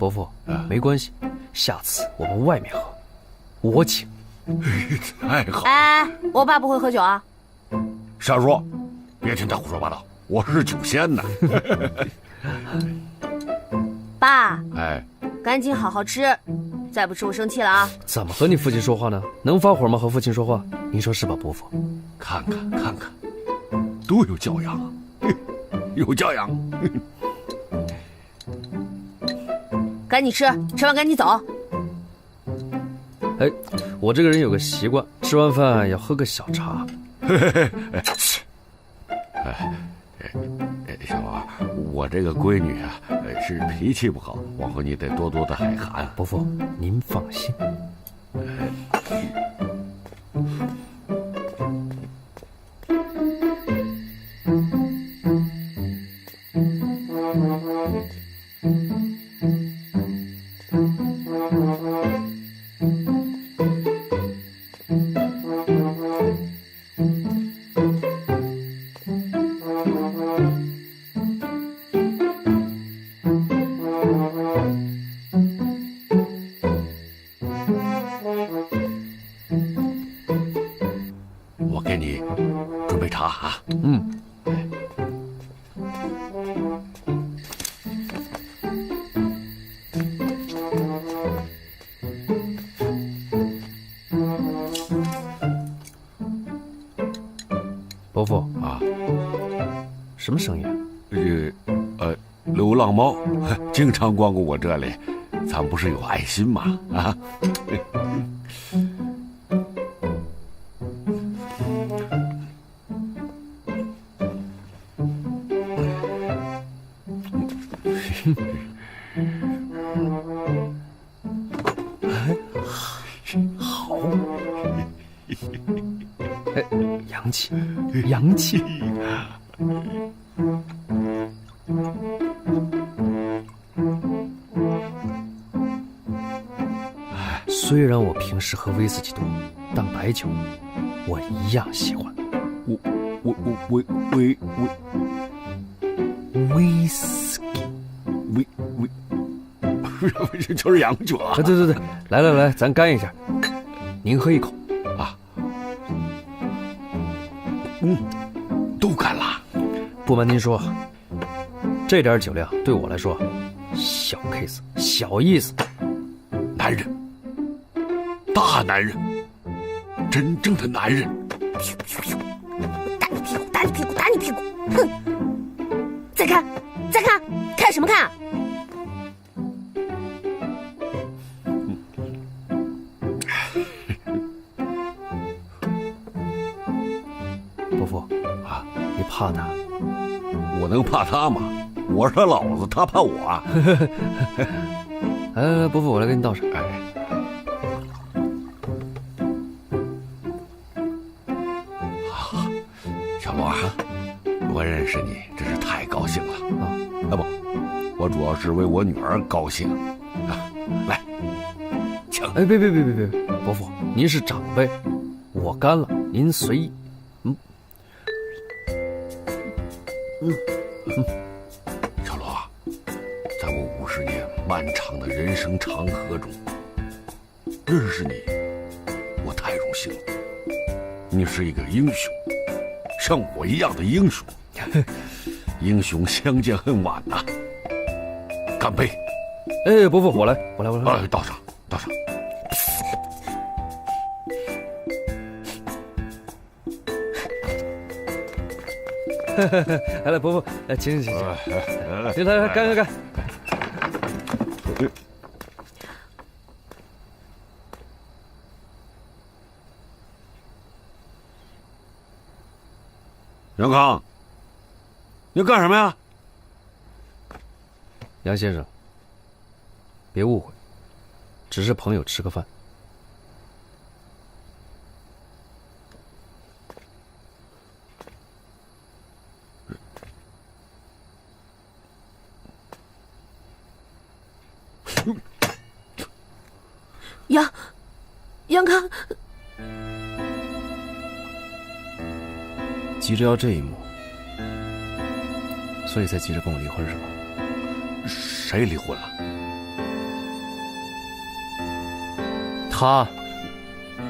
伯父，没关系，下次我们外面喝，我请。太好了！哎，我爸不会喝酒啊。沙叔，别听他胡说八道，我是酒仙呢。爸，哎，赶紧好好吃，再不吃我生气了啊！怎么和你父亲说话呢？能发火吗？和父亲说话，您说是吧，伯父？看看，多有教养啊！有教养。赶紧吃，吃完赶紧走。哎，我这个人有个习惯，吃完饭要喝个小茶。小王，我这个闺女啊，是脾气不好，往后你得多多的海涵。伯父，您放心。我给你准备茶啊。伯父啊，什么声音？流浪猫经常光顾我这里，咱不是有爱心吗？啊。好，哎，洋气，洋气。虽然我平时喝威士忌多，但白酒我一样喜欢。威士忌，就是洋酒啊！对，来，咱干一下。您喝一口啊。都干了。不瞒您说，这点酒量对我来说小 case， 小意思。男人，大男人，真正的男人。打你屁股！哼！再看，看什么看？伯父啊，你怕他？我能怕他吗？我是他老子，他怕我啊！来，伯父，我来给你倒上。小罗啊，我认识你真是太高兴了啊！不，我主要是为我女儿高兴啊！来，请。哎，别，伯父，您是长辈，我干了，您随意。小罗，在我50年漫长的人生长河中，认识你，我太荣幸了。你是一个英雄，像我一样的英雄。英雄相见恨晚呐！干杯！哎，伯父，我来。倒上。来，伯父，来，请。来，干！杨康，你干什么呀？杨先生，别误会，只是朋友吃个饭。杨康，急着要这一幕，所以才急着跟我离婚是吧？谁离婚了？他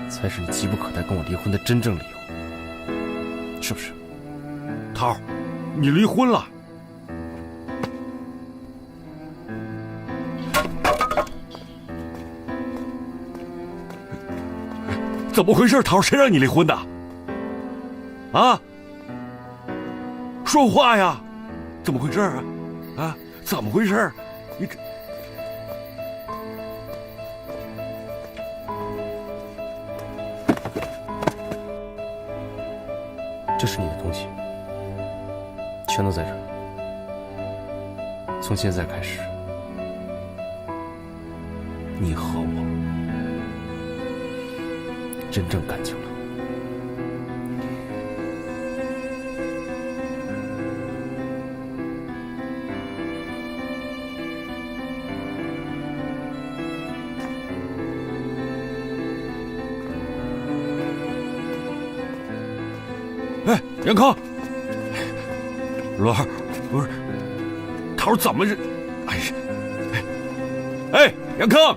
才是你急不可待跟我离婚的真正理由，是不是？涛儿，你离婚了？怎么回事？涛儿，谁让你离婚的？啊？说话呀！怎么回事啊？啊？怎么回事？你这……这是你的东西，全都在这儿。从现在开始，你和我真正感情了。哎，杨康，罗儿，不是，涛儿怎么这？哎呀，哎，杨康，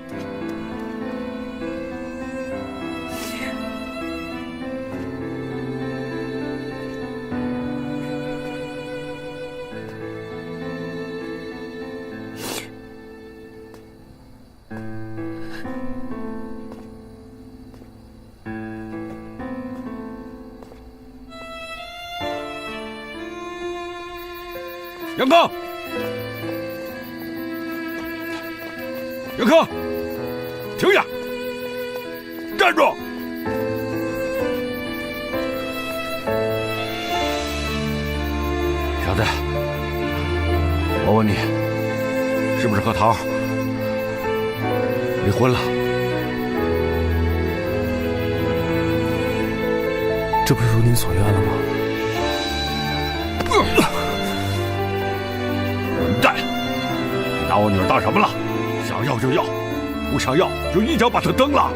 杨康，杨康，停下，站住！小子，我问你，是不是和桃儿离婚了？这不是如你所愿了吗？混蛋！你拿我女儿当什么了？想要就要，不想要就一脚把她蹬了。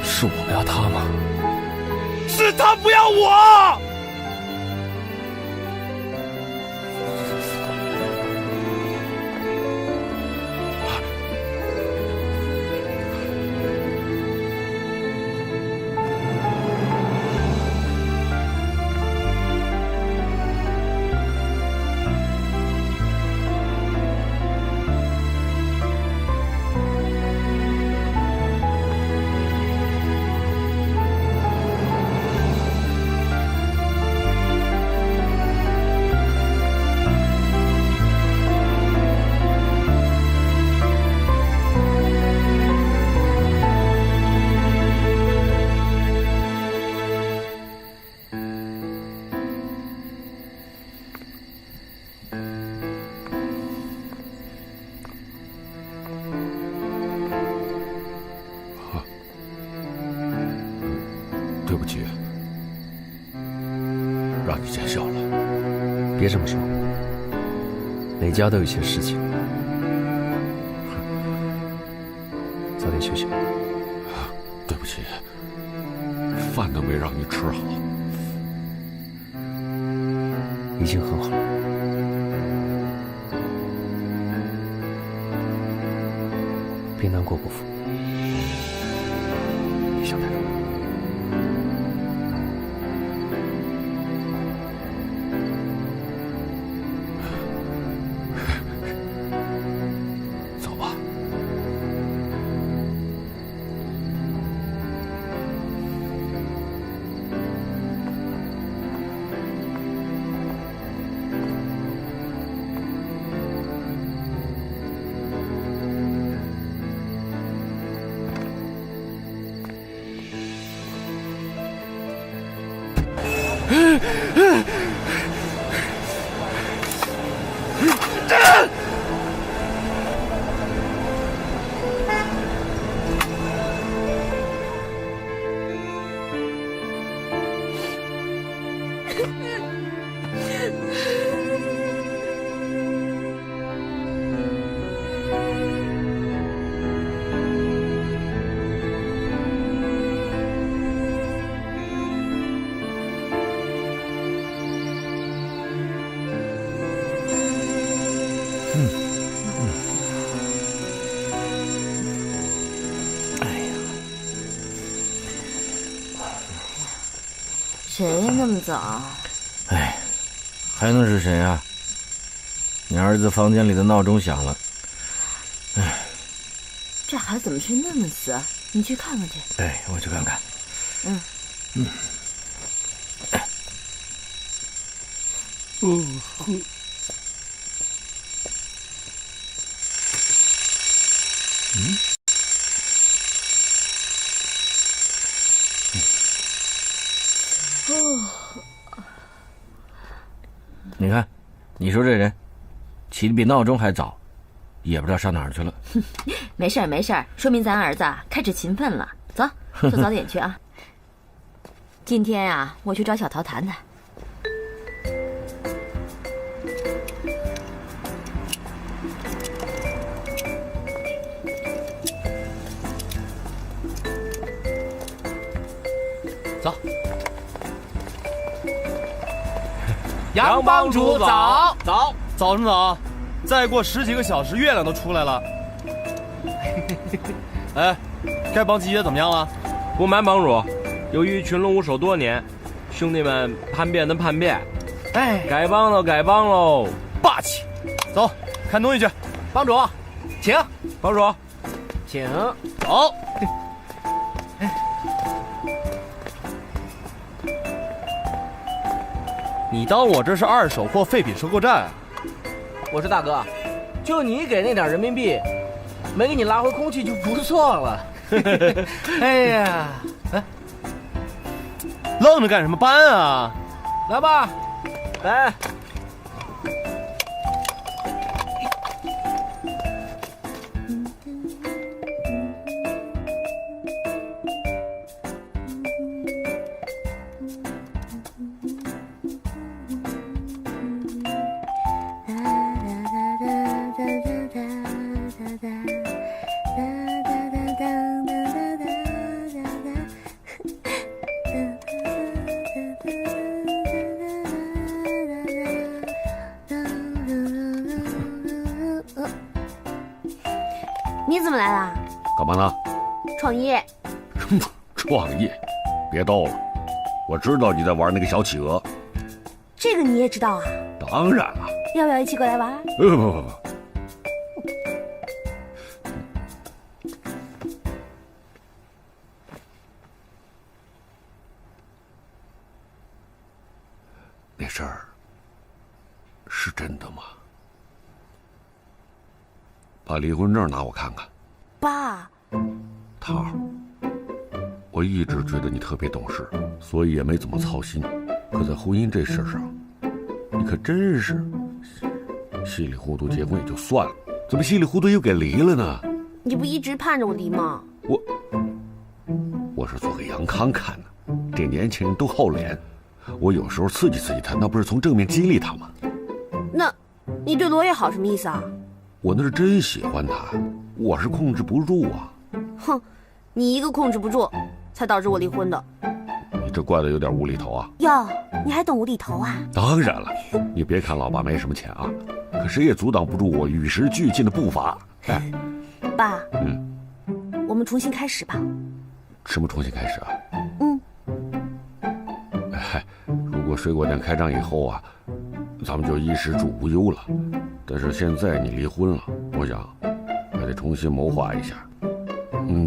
是我不要他吗？是她不要我！对不起，让你见笑了。别这么说，每家都有些事情。早点休息。对不起，饭都没让你吃好。已经很好了。别难过，伯父。别想太多。走吧。那么早？哎，还能是谁啊？你儿子房间里的闹钟响了。哎，这孩子怎么睡那么死？你去看看去。哎，我去看看。嗯。你看，你说这人起得比闹钟还早，也不知道上哪儿去了。没事儿没事儿，说明咱儿子开始勤奋了。走，做早点去啊。今天呀，我去找小桃谈谈。走，杨帮主早早什么早？再过10几个小时，月亮都出来了。哎，丐帮集结怎么样了？不瞒帮主，由于群龙无首多年，兄弟们叛变的叛变，改帮的改帮喽，霸气！走，看东西去。帮主，请。帮主，请。走。你当我这是二手货废品收购站啊？我说大哥，就你给那点人民币，没给你拉回空气就不错了。哎呀，愣着干什么？搬啊！来吧，来。你怎么来啦？干嘛呢？创业。创业？别逗了，我知道你在玩那个小企鹅。这个你也知道啊？当然了。要不要一起过来玩？不。那事儿是真的吗？把离婚证拿我看看。爸，桃儿，我一直觉得你特别懂事，所以也没怎么操心。可在婚姻这事上，你可真是稀里糊涂结婚也就算了，怎么稀里糊涂又给离了呢？你不一直盼着我离吗？我是做给杨康看的，这年轻人都好脸，我有时候刺激刺激他，那不是从正面激励他吗？那，你对罗也好什么意思啊？我那是真喜欢他，我是控制不住啊。哼，你一个控制不住，才导致我离婚的。你这怪得有点无厘头啊。哟，你还懂无厘头啊？当然了，你别看老爸没什么钱啊，可谁也阻挡不住我与时俱进的步伐。哎，爸，我们重新开始吧。什么重新开始啊？哎，如果水果店开张以后啊，咱们就衣食住无忧了。但是现在你离婚了，我想还得重新谋划一下。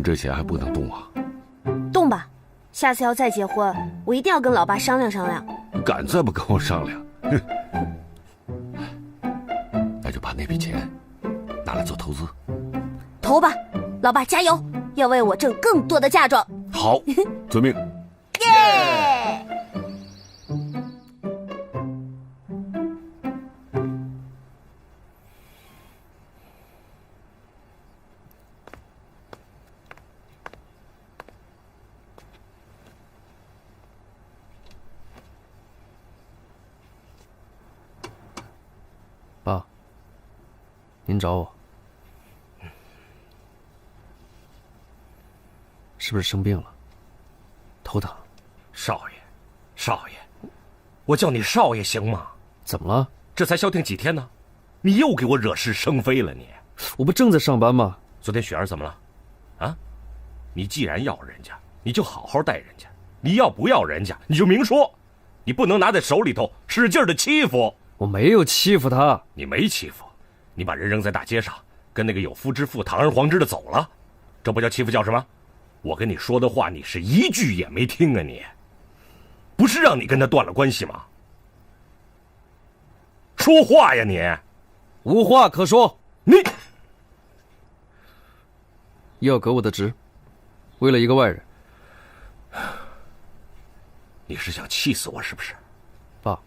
这钱还不能动啊。动吧，下次要再结婚，我一定要跟老爸商量商量。你敢再不跟我商量，那就把那笔钱拿来做投资。投吧，老爸加油，要为我挣更多的嫁妆。好，遵命。耶！爸，您找我，是不是生病了？头疼？少爷，我叫你少爷行吗？怎么了？这才消停几天呢，你又给我惹是生非了你！我不正在上班吗？昨天雪儿怎么了？啊？你既然要人家，你就好好待人家；你要不要人家，你就明说。你不能拿在手里头使劲的欺负。我没有欺负他。你没欺负，你把人扔在大街上，跟那个有夫之妇堂而皇之的走了，这不叫欺负叫什么？我跟你说的话，你是一句也没听啊！你不是让你跟他断了关系吗？说话呀你！无话可说。你要革我的职，为了一个外人。你是想气死我是不是？爸，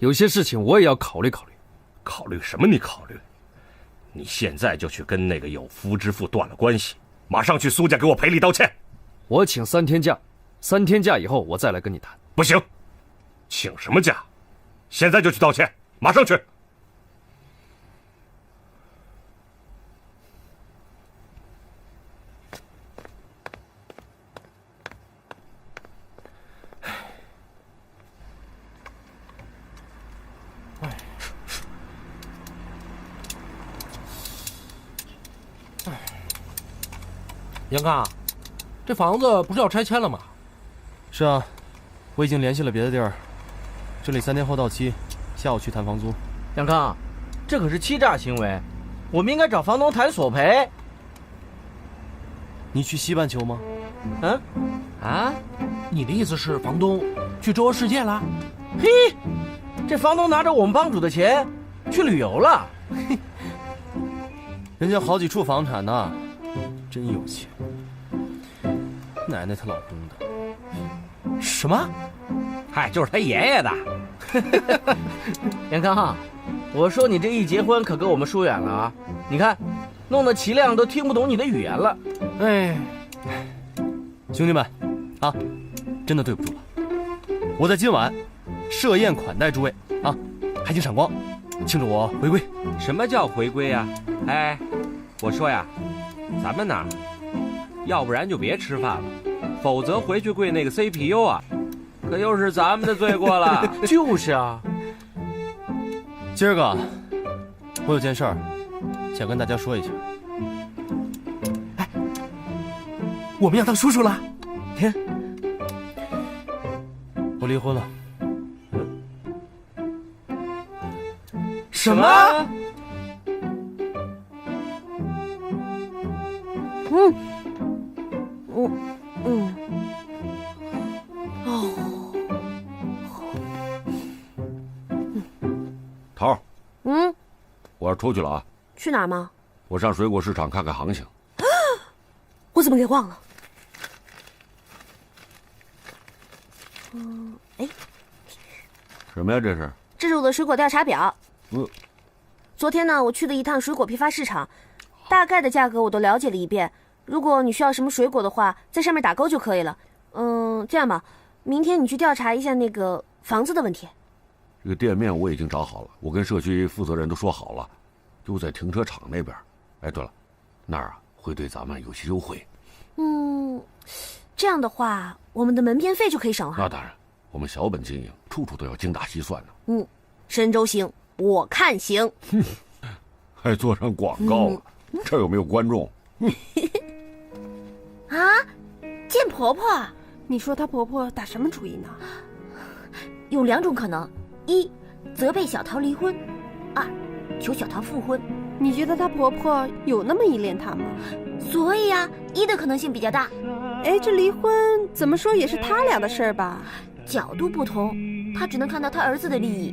有些事情我也要考虑考虑。考虑什么？你考虑？你现在就去跟那个有夫之妇断了关系，马上去苏家给我赔礼道歉。我请3天假，3天假以后我再来跟你谈。不行，请什么假？现在就去道歉，马上去。杨康，这房子不是要拆迁了吗？是啊，我已经联系了别的地儿，这里3天后到期，下午去谈房租。杨康，这可是欺诈行为，我们应该找房东谈索赔。你去西半球吗？嗯？啊？你的意思是房东去周游世界了？嘿，这房东拿着我们帮主的钱去旅游了。人家好几处房产呢，真有钱。奶奶她老公的。什么？嗨，就是他爷爷的。杨康，我说你这一结婚可跟我们疏远了啊！你看，弄得齐亮都听不懂你的语言了。哎，兄弟们，啊，真的对不住了。我在今晚设宴款待诸位啊，还请赏光，庆祝我回归。什么叫回归呀？哎，我说呀，咱们呐，要不然就别吃饭了，否则回去跪那个 CPU 啊，可又是咱们的罪过了。就是啊。今儿个，我有件事儿想跟大家说一下。我们要当叔叔了。我离婚了。什么？头儿，我要出去了啊。去哪儿吗？我上水果市场看看行情。我怎么给忘了？什么呀？这是？这是我的水果调查表。昨天呢，我去了一趟水果批发市场，大概的价格我都了解了一遍。如果你需要什么水果的话，在上面打勾就可以了。这样吧，明天你去调查一下那个房子的问题。这个店面我已经找好了，我跟社区负责人都说好了，就在停车场那边。哎，对了，那儿啊会对咱们有些优惠。这样的话，我们的门店费就可以省了。那当然，我们小本经营，处处都要精打细算呢。神州行，我看行。还做上广告了，这儿有没有观众？啊，见婆婆。你说她婆婆打什么主意呢？有2种可能：一，责备小桃离婚；二，求小桃复婚。你觉得她婆婆有那么依恋她吗？所以啊，一的可能性比较大。哎，这离婚怎么说也是他俩的事儿吧？角度不同，他只能看到他儿子的利益。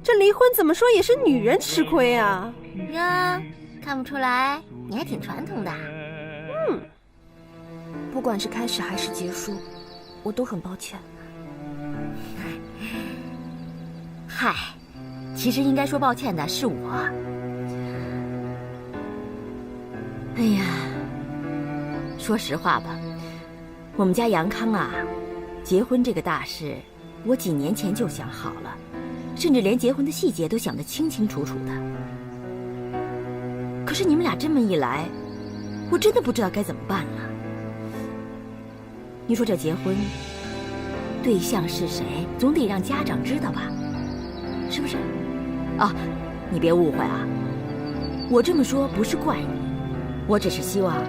这离婚怎么说也是女人吃亏啊！呀，看不出来，你还挺传统的。不管是开始还是结束，我都很抱歉。嗨，其实应该说抱歉的是我。哎呀，说实话吧，我们家杨康啊，结婚这个大事，我几年前就想好了，甚至连结婚的细节都想得清清楚楚的。可是你们俩这么一来，我真的不知道该怎么办了。你说这结婚，对象是谁，总得让家长知道吧？是不是？啊，你别误会啊，我这么说不是怪你，我只是希望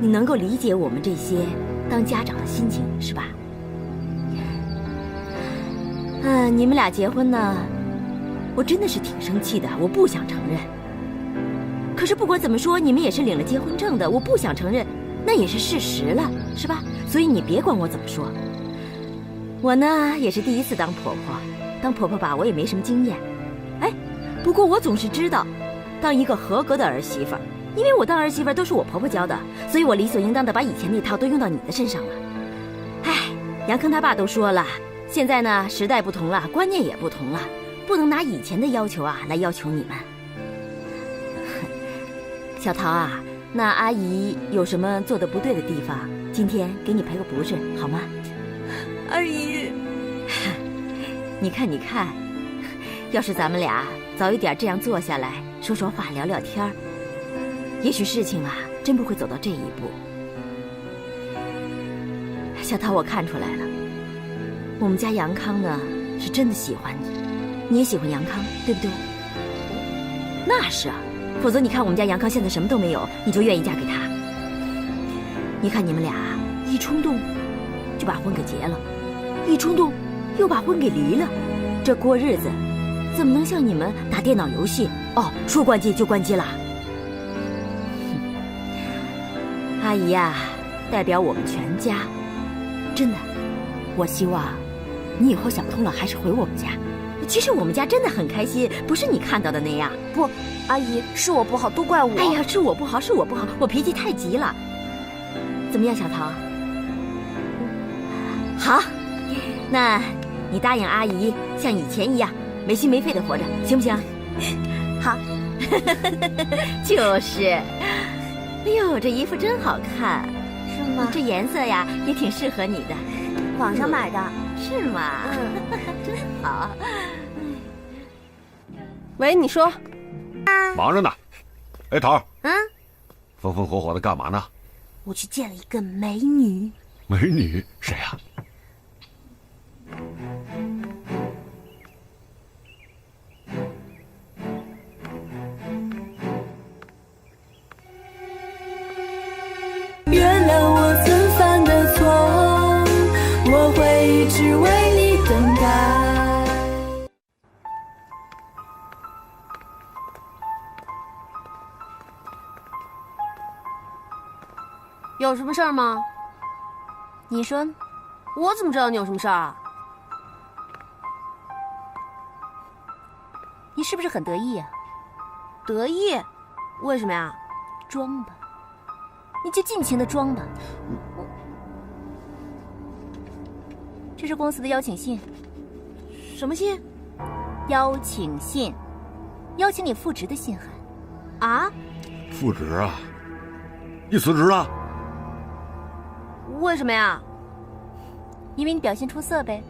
你能够理解我们这些当家长的心情，是吧？你们俩结婚呢，我真的是挺生气的，我不想承认。可是不管怎么说，你们也是领了结婚证的，我不想承认，那也是事实了，是吧？所以你别管我怎么说。我呢也是第一次当婆婆，当婆婆吧，我也没什么经验。哎，不过我总是知道，当一个合格的儿媳妇儿，因为我当儿媳妇儿都是我婆婆教的，所以我理所应当的把以前那套都用到你的身上了。哎，杨康他爸都说了，现在呢时代不同了，观念也不同了，不能拿以前的要求啊来要求你们。小桃啊，那阿姨有什么做的不对的地方，今天给你赔个不是，好吗？阿姨，你看，要是咱们俩早一点这样坐下来说说话聊聊天，也许事情啊真不会走到这一步。小桃，我看出来了，我们家杨康呢是真的喜欢你，你也喜欢杨康，对不对？那是啊，否则你看我们家杨康现在什么都没有，你就愿意嫁给他？你看你们俩一冲动就把婚给结了，一冲动又把婚给离了，这过日子怎么能像你们打电脑游戏说关机就关机了？阿姨呀，代表我们全家，真的，我希望你以后想通了还是回我们家。其实我们家真的很开心，不是你看到的那样。不，阿姨，是我不好，都怪我。哎呀，是我不好，我脾气太急了。怎么样，小桃？好，那你答应阿姨像以前一样没心没肺的活着，行不行？好。就是。哎呦，这衣服真好看。是吗？这颜色呀也挺适合你的。网上买的。是吗？真好。喂，你说。忙着呢。哎，桃儿。风风火火的干嘛呢？我去见了一个美女。美女？谁呀？原谅我曾犯的错，我会一直为你等待。有什么事儿吗？你说，我怎么知道你有什么事儿啊？你是不是很得意啊？得意？为什么呀？装吧，你就尽情的装吧。这是公司的邀请信。什么信？邀请信，邀请你复职的信函。啊？复职啊？你辞职了？为什么呀？因为你表现出色呗。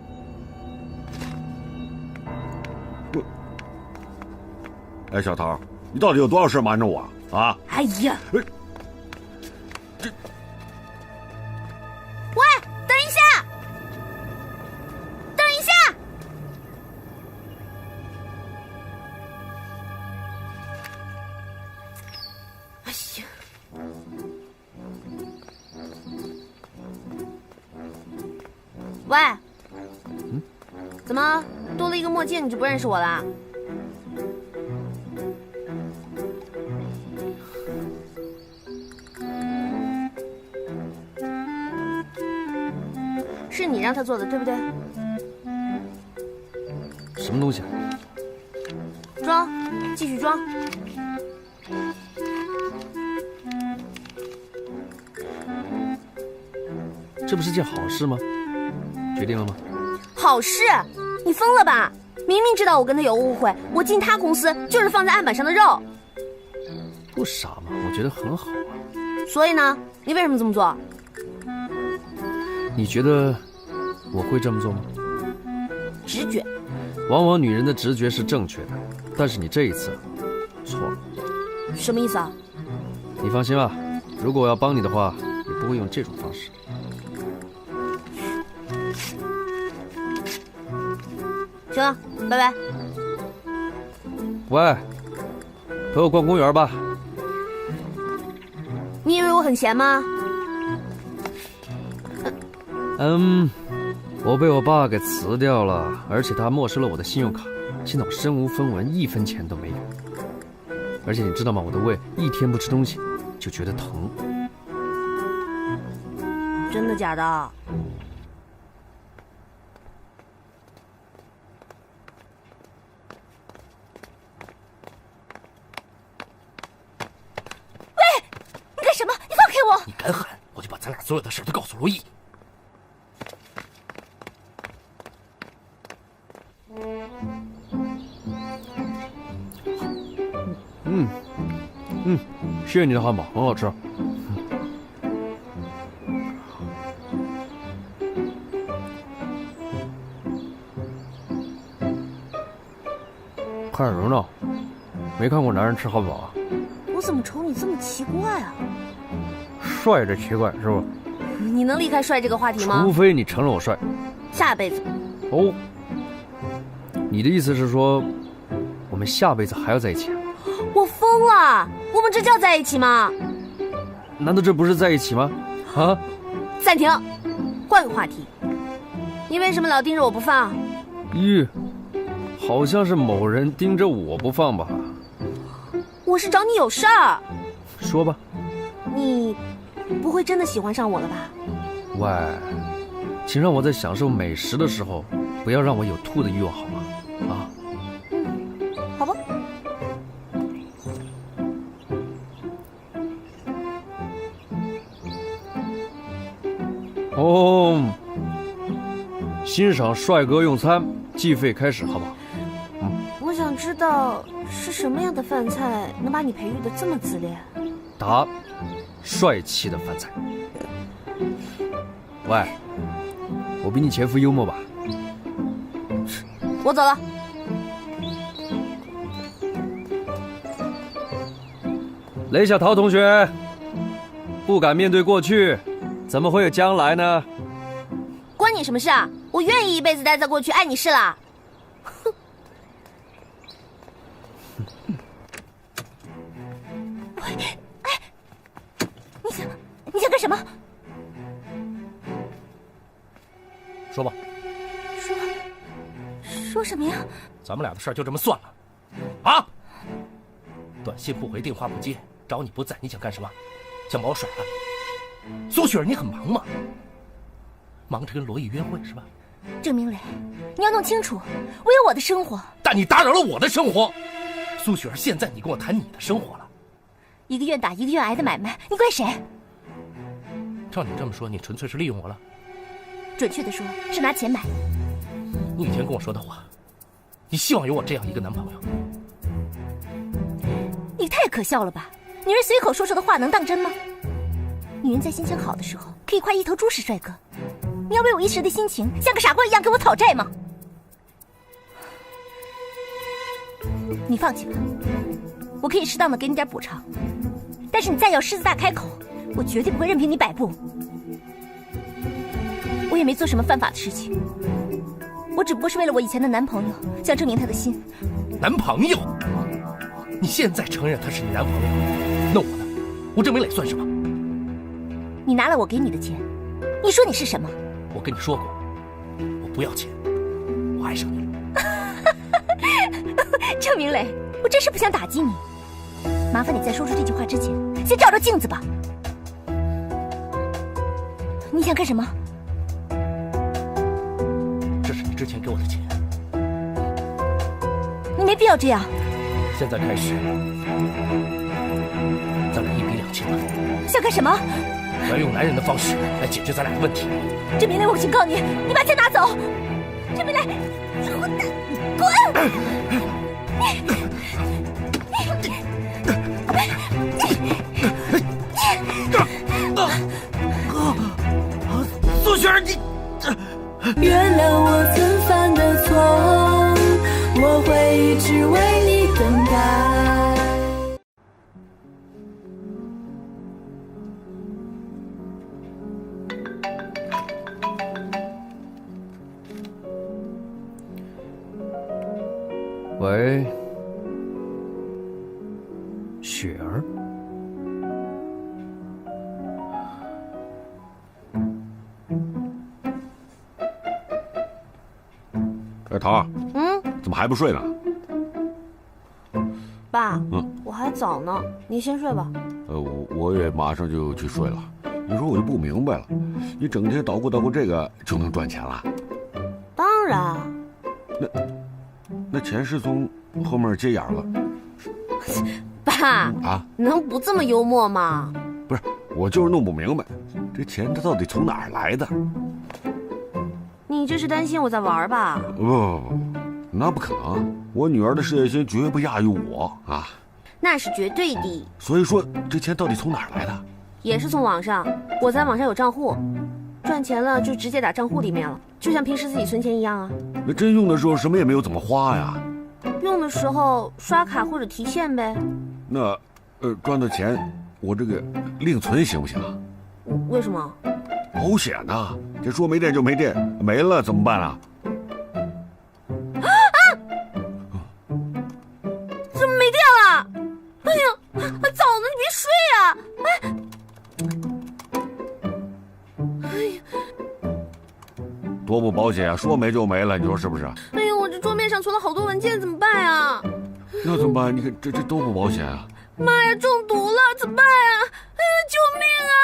哎，小桃，你到底有多少事瞒着我啊？哎呀！喂，等一下！等一下！哎呀！喂，怎么多了一个墨镜你就不认识我啦？是你让他做的，对不对？什么东西啊？装，继续装。这不是件好事吗？决定了吗？好事？你疯了吧？明明知道我跟他有误会，我进他公司就是放在案板上的肉。不傻嘛，我觉得很好啊。所以呢，你为什么这么做？你觉得我会这么做吗？直觉。往往女人的直觉是正确的，但是你这一次错了。什么意思啊？你放心吧，如果我要帮你的话，也不会用这种方式。行了，拜拜。喂，陪我逛公园吧。你以为我很闲吗？我被我爸给辞掉了，而且他没收了我的信用卡，现在我身无分文，1分钱都没有。而且你知道吗？我的胃一天不吃东西就觉得疼。真的假的？喂，你干什么？你放开我！你敢喊，我就把咱俩所有的事都告诉罗毅。谢谢你的汉堡，很好吃。看什么呢？没看过男人吃汉堡啊？我怎么瞅你这么奇怪啊？帅这奇怪是不？你能离开帅这个话题吗？除非你承认我帅。下辈子。哦，你的意思是说，我们下辈子还要在一起啊？我疯了！我们这叫在一起吗？难道这不是在一起吗？啊！暂停，换个话题。你为什么老盯着我不放？咦，好像是某人盯着我不放吧？我是找你有事儿。说吧。你不会真的喜欢上我了吧？喂，请让我在享受美食的时候，不要让我有吐的欲望好吗？啊？好吧。哦，欣赏帅哥用餐，计费开始，好不好？我想知道是什么样的饭菜能把你培育得这么自恋？答：帅气的饭菜。喂，我比你前夫幽默吧？我走了。雷小桃同学，不敢面对过去，怎么会有将来呢？关你什么事啊？我愿意一辈子待在过去，爱你是啦。哼。哎，你想干什么？说吧。说什么呀？咱们俩的事儿就这么算了，啊？短信不回，电话不接，找你不在，你想干什么？想把我甩了？苏雪儿，你很忙吗？忙着跟罗毅约会是吧？郑明磊，你要弄清楚，我有我的生活。但你打扰了我的生活。苏雪儿，现在你跟我谈你的生活了。一个愿打一个愿挨的买卖，你怪谁？照你这么说，你纯粹是利用我了。准确的说，是拿钱买。你以前跟我说的话，你希望有我这样一个男朋友。你太可笑了吧！女人随口说说的话能当真吗？女人在心情好的时候可以夸一头猪是帅哥，你要为我一时的心情像个傻瓜一样给我讨债吗？你放弃吧，我可以适当的给你点补偿，但是你再要狮子大开口，我绝对不会任凭你摆布。我也没做什么犯法的事情，我只不过是为了我以前的男朋友，想证明他的心。男朋友？你现在承认他是你男朋友，那我呢？我郑明磊算什么？你拿了我给你的钱，你说你是什么？我跟你说过，我不要钱，我爱上你了。郑明磊，我真是不想打击你，麻烦你在说出这句话之前，先照照镜子吧。你想干什么？这是你之前给我的钱，你没必要这样。现在开始，咱俩1比2千万。想干什么？我要用男人的方式来解决咱俩的问题。郑明磊，我警告你，你把钱拿走！郑明磊，你混蛋，滚！苏雪儿，你原谅我曾犯的错，我会一直为你等待。喂，雪儿。哎，桃儿，怎么还不睡呢？爸，我还早呢，你先睡吧。我也马上就去睡了。你说我就不明白了，你整天捣鼓这个就能赚钱了？当然。那钱是从后面接眼了。爸啊，能不这么幽默吗？不是，我就是弄不明白，这钱它到底从哪儿来的？你这是担心我在玩吧？不，那不可能，我女儿的事业心绝不亚于我啊。那是绝对的。所以说，这钱到底从哪儿来的？也是从网上，我在网上有账户，赚钱了就直接打账户里面了，就像平时自己存钱一样啊。那真用的时候什么也没有，怎么花呀？用的时候刷卡或者提现呗。那，赚的钱我这个另存行不行啊？为什么？保险呐，这说没电就没电，没了怎么办啊？怎么没电了？哎呀，早呢，你别睡啊！哎呀，多不保险啊，说没就没了，你说是不是？哎呀，我这桌面上存了好多文件，怎么办呀？那怎么办？你看这都不保险啊！妈呀，中毒了，怎么办呀？哎呀，救命啊！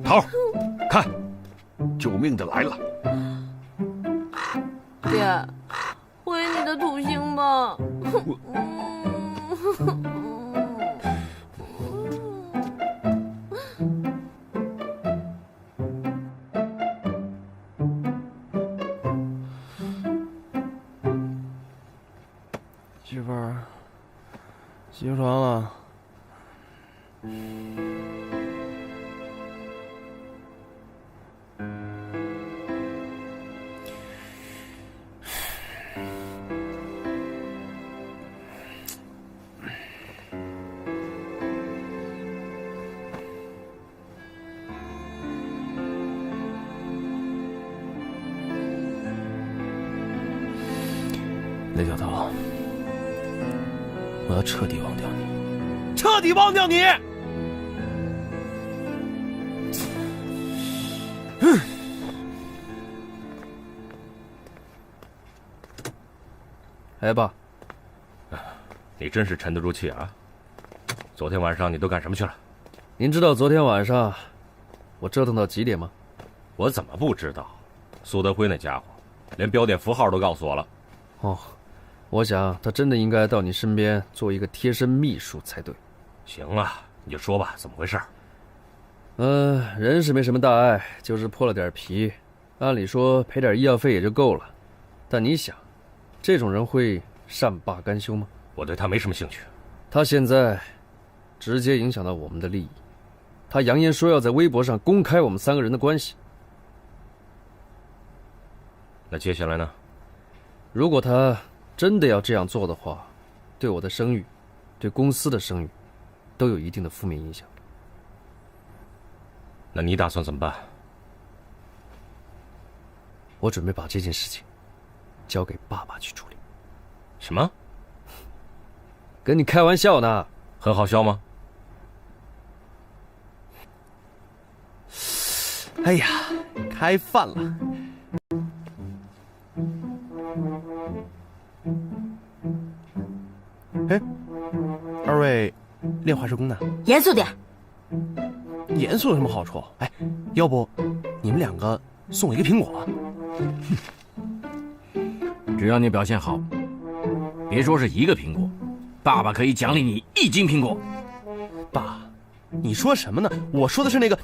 桃儿，看，救命的来了！爹，回你的土星吧。媳妇儿，起床了。雷小桃，我要彻底忘掉你，彻底忘掉你！哎，爸，你真是沉得住气啊！昨天晚上你都干什么去了？您知道昨天晚上我折腾到几点吗？我怎么不知道？苏德辉那家伙连标点符号都告诉我了。哦，我想他真的应该到你身边做一个贴身秘书才对。行啊，你就说吧，怎么回事？人是没什么大碍，就是破了点皮，按理说赔点医药费也就够了。但你想，这种人会善罢甘休吗？我对他没什么兴趣。他现在直接影响到我们的利益，他扬言说要在微博上公开我们3个人的关系。那接下来呢？如果他真的要这样做的话，对我的声誉，对公司的声誉，都有一定的负面影响。那你打算怎么办？我准备把这件事情交给爸爸去处理。什么？跟你开玩笑呢。很好笑吗？哎呀，开饭了。哎，二位练华社工的，严肃点。严肃有什么好处？哎，要不你们2个送我一个苹果？只要你表现好，别说是1个苹果，爸爸可以奖励你1斤苹果。爸，你说什么呢？我说的是那个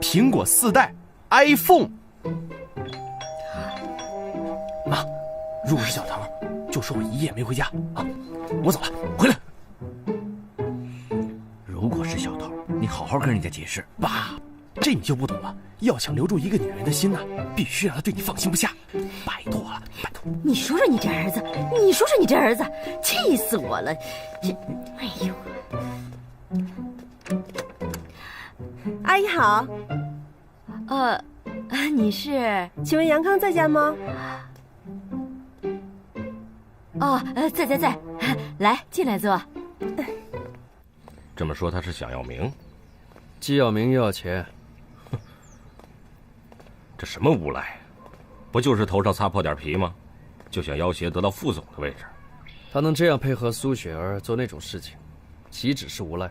苹果4代 iPhone。妈，如果是小唐，就说我1夜没回家啊！我走了，回来。如果是小桃，你好好跟人家解释。爸，这你就不懂了。要想留住一个女人的心呢，必须让她对你放心不下。拜托了，拜托。你说说你这儿子，你说说你这儿子，气死我了！这，哎呦。阿姨好。你是？请问杨康在家吗？哦，在，来进来坐。这么说他是想要名？既要名又要钱。这什么无赖？不就是头上擦破点皮吗？就想要挟得到副总的位置。他能这样配合苏雪儿做那种事情，岂止是无赖？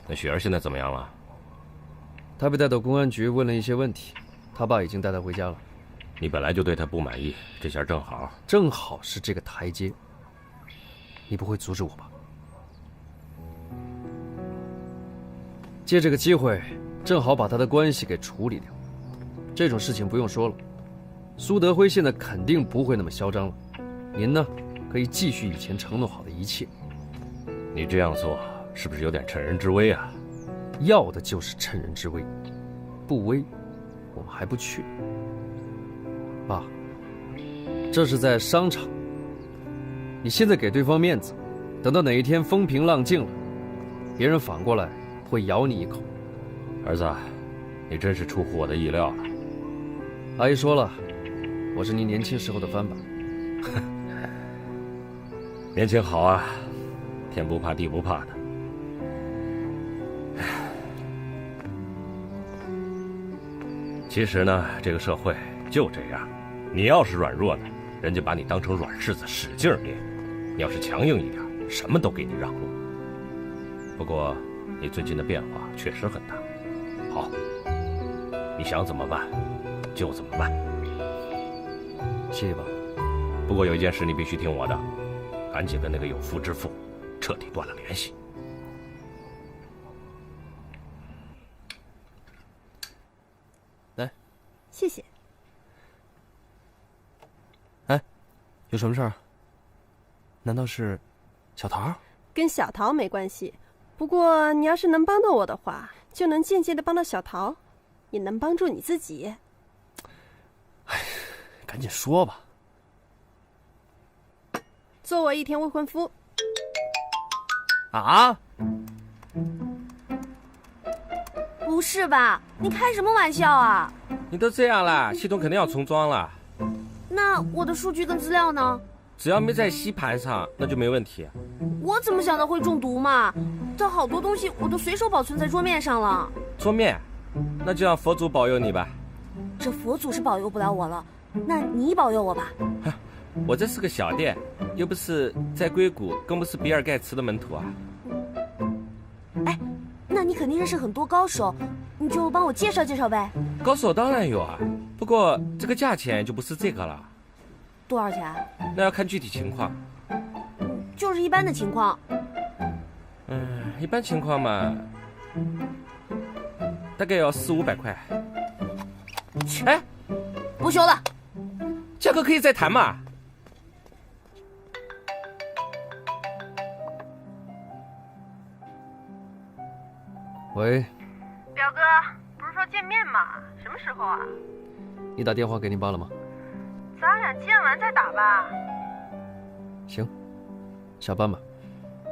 那雪儿现在怎么样了？他被带到公安局问了一些问题，他爸已经带他回家了。你本来就对他不满意，这下正好。正好是这个台阶。你不会阻止我吧？借这个机会，正好把他的关系给处理掉。这种事情不用说了，苏德辉现在肯定不会那么嚣张了。您呢，可以继续以前承诺好的一切。你这样做是不是有点趁人之危啊？要的就是趁人之危，不危，我们还不去。爸，这是在商场，你现在给对方面子，等到哪一天风平浪静了，别人反过来会咬你一口。儿子，你真是出乎我的意料了。阿姨说了，我是您年轻时候的翻版。年轻好啊，天不怕地不怕的。其实呢，这个社会就这样，你要是软弱的，人家把你当成软柿子使劲捏；你要是强硬一点，什么都给你让路。不过，你最近的变化确实很大。好，你想怎么办，就怎么办。谢谢爸。不过有一件事你必须听我的，赶紧跟那个有夫之妇彻底断了联系。来，谢谢。哎，有什么事儿？难道是小桃？跟小桃没关系，不过你要是能帮到我的话，就能间接的帮到小桃，也能帮助你自己。哎，赶紧说吧。做我一天未婚夫。啊？不是吧？你开什么玩笑啊？你都这样了，系统肯定要重装了。那我的数据跟资料呢？只要没在吸盘上，那就没问题。我怎么想到会中毒嘛？这好多东西我都随手保存在桌面上了。桌面？那就让佛祖保佑你吧。这佛祖是保佑不了我了，那你保佑我吧。我这是个小店，又不是在硅谷，更不是比尔盖茨的门徒啊。哎，那你肯定认识很多高手，你就帮我介绍介绍呗。高手当然有啊，不过这个价钱就不是这个了。多少钱？那要看具体情况。就是一般的情况。一般情况嘛，大概要400-500块。哎，不修了，价格可以再谈嘛。喂，表哥，不是说见面吗？什么时候啊？你打电话给你爸了吗？咱俩见完再打吧。行，下班吧。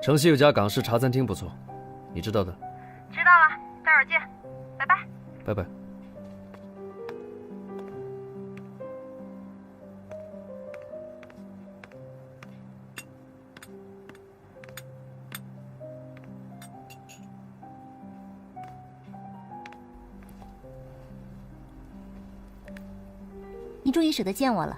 城西有家港式茶餐厅不错，你知道的。知道了，待会儿见，拜拜。拜拜。你终于舍得见我了。